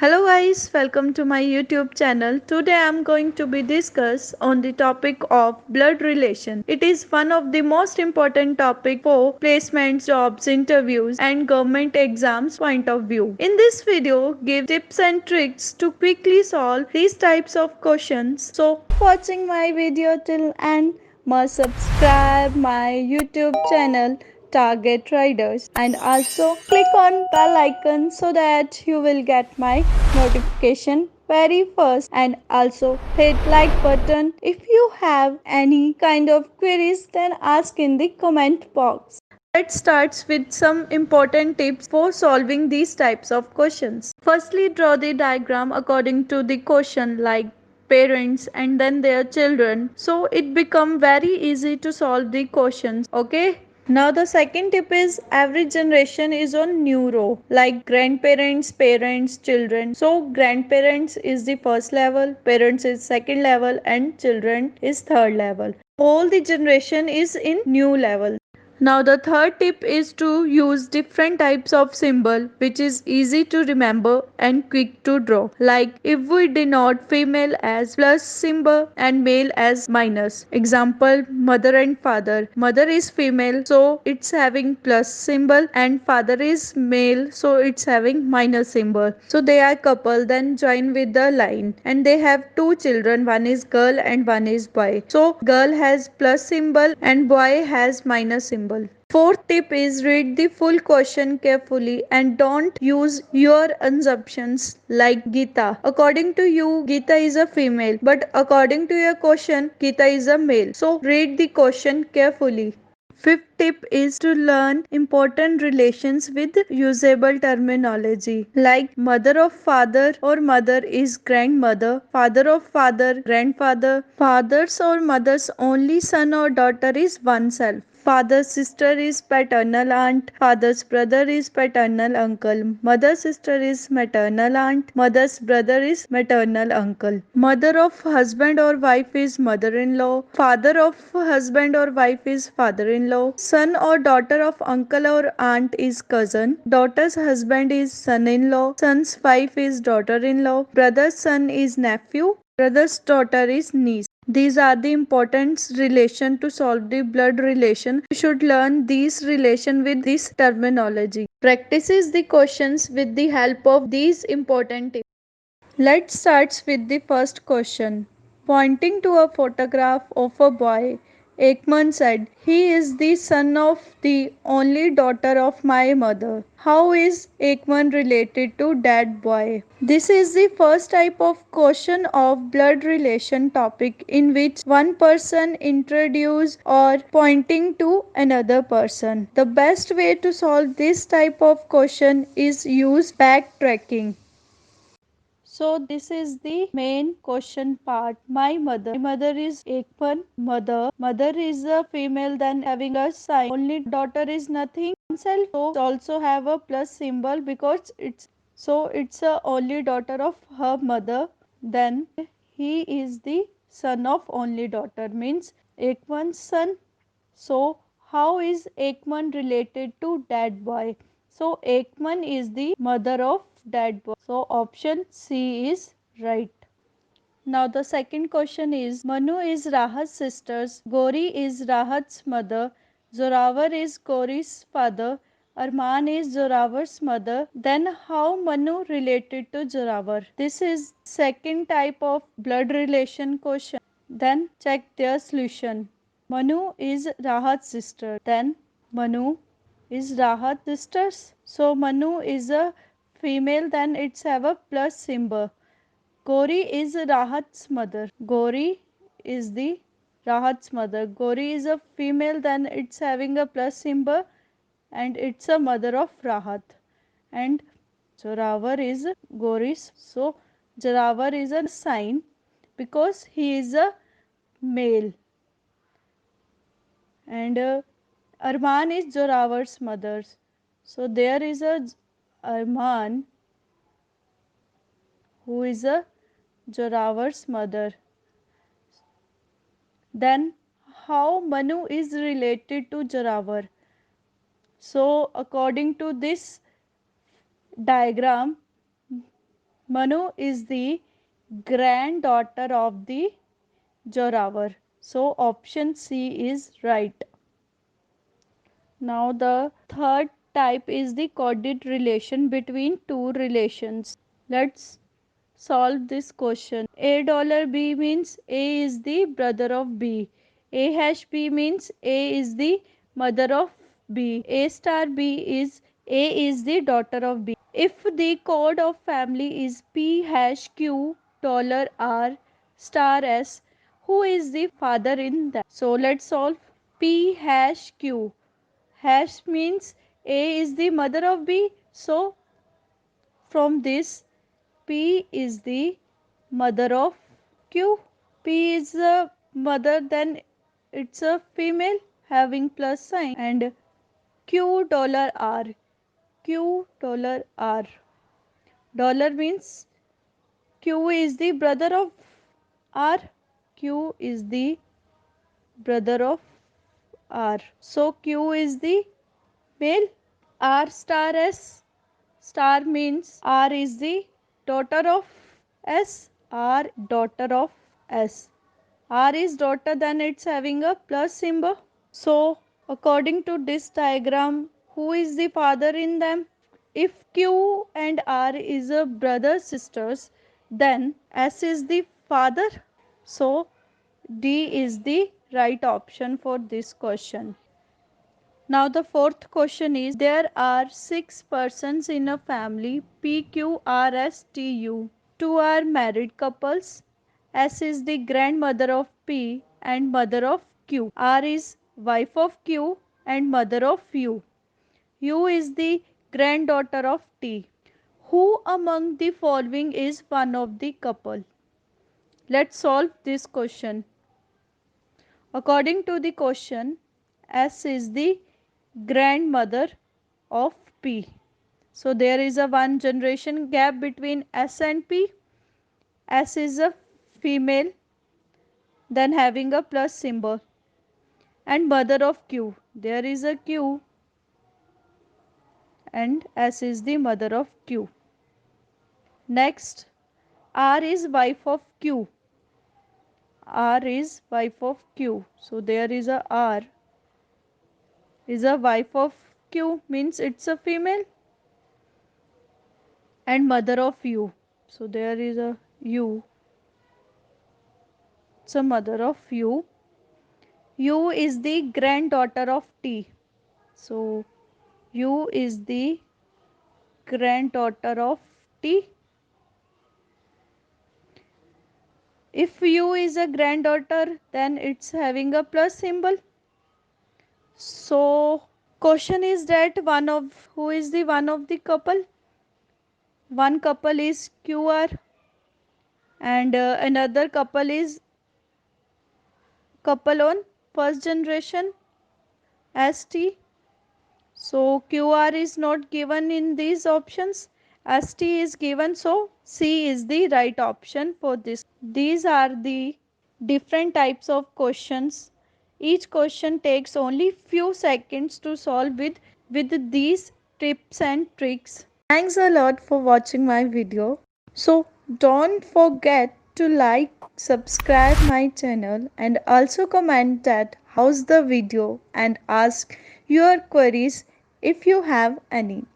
Hello guys, welcome to my YouTube channel. Today I am going to be discuss on the topic of blood relation. It is one of the most important topic for placements, jobs, interviews and government exams point of view. In this video, give tips and tricks to quickly solve these types of questions. So watching my video till end, must subscribe my YouTube channel Target Riders and also click on bell icon so that you will get my notification very first, and also hit like button. If you have any kind of queries, then ask in the comment box. Let's start with some important tips for solving these types of questions. Firstly, draw the diagram according to the question, like parents and then their children, so it become very easy to solve the questions. Okay, now the second tip is every generation is on new row, like grandparents, parents, children. So grandparents is the first level, parents is second level and children is third level. All the generation is in new level. Now the third tip is to use different types of symbol which is easy to remember and quick to draw. Like if we denote female as plus symbol and male as minus. Example, mother and father. Mother is female, so it's having plus symbol, and father is male, so it's having minus symbol. So they are couple, then join with the line, and they have two children, one is girl and one is boy. So girl has plus symbol and boy has minus symbol. Fourth tip is read the full question carefully and don't use your assumptions like Gita. According to you, Gita is a female, but according to your question, Gita is a male. So read the question carefully. Fifth tip is to learn important relations with usable terminology like mother of father or mother is grandmother, father of father, grandfather, father's or mother's only son or daughter is oneself. Father's sister is paternal aunt, father's brother is paternal uncle, mother's sister is maternal aunt, mother's brother is maternal uncle. Mother of husband or wife is mother-in-law, father of husband or wife is father-in-law, son or daughter of uncle or aunt is cousin, daughter's husband is son-in-law, son's wife is daughter-in-law, brother's son is nephew, brother's daughter is niece. These are the important relation to solve the blood relation. You should learn these relation with this terminology. Practices the questions with the help of these important tips. Let's start with the first question. Pointing to a photograph of a boy, Ekman said, "He is the son of the only daughter of my mother." How is Ekman related to that boy? This is the first type of question of blood relation topic in which one person introduce or pointing to another person. The best way to solve this type of question is use backtracking. So this is the main question part. My mother. My mother is Ekman. Mother. Mother is a female, then having a sign. Only daughter is nothing. Self. So also have a plus symbol because it's a only daughter of her mother. Then he is the son of only daughter, means Ekman's son. So how is Ekman related to that boy? So Ekman is the mother of that boy. So option C is right. Now the second question is, Manu is Rahat's sisters, Gori is Rahat's mother, Zorawar is Gori's father, Arman is Zorawar's mother. Then how Manu related to Zorawar? This is second type of blood relation question. Then check their solution. Manu is Rahat's sister. Then Manu is Rahat's sisters. So Manu is a female, then it's have a plus symbol. Gauri is Rahat's mother. Gauri is the Rahat's mother. Gauri is a female, then it's having a plus symbol and it's a mother of Rahat. And Joravar is Gauri's. So Joravar is a sign because he is a male. And Arman is Joravar's mother. So there is a Arman who is a Joravar's mother. Then how Manu is related to Joravar? So according to this diagram, Manu is the granddaughter of the Joravar. So option C is right. Now the third type is the coded relation between two relations. Let's solve this question. $A means A is the brother of B. A hash B means A is the mother of B. A star B is A is the daughter of B. If the code of family is P hash Q $R star S, who is the father in that? So let's solve. P hash Q. Hash means A is the mother of B. So from this, P is the mother of Q. P is a mother, then it's a female having plus sign, and $R. $R. Dollar means Q is the brother of R. Q is the brother of R. So Q is the male. R star S. Star means R is the daughter of S. R daughter of S. R is daughter, then it's having a plus symbol. So according to this diagram, who is the father in them? If Q and R is a brother sisters, then S is the father. So D is the right option for this question. Now the fourth question is, there are 6 persons in a family PQRSTU. 2 are married couples. S is the grandmother of P and mother of Q. R is wife of Q and mother of U. U is the granddaughter of T. Who among the following is one of the couple? Let's solve this question. According to the question, S is the grandmother of P. So there is a one generation gap between S and P. S is a female, then having a plus symbol, and mother of Q. There is a Q and S is the mother of Q. Next, R is wife of Q. R is wife of Q. So there is a R is a wife of Q, means it's a female, and mother of U. So there is a U, it's a mother of U. U is the granddaughter of T. So U is the granddaughter of T. If U is a granddaughter, then it's having a plus symbol. So question is that one of who is the one of the couple? One couple is QR and another couple is couple on first generation ST. So QR is not given in these options. ST is given, so C is the right option for this. These are the different types of questions. Each question takes only few seconds to solve with these tips and tricks. Thanks a lot for watching my video. So don't forget to like, subscribe my channel and also comment that how's the video and ask your queries if you have any.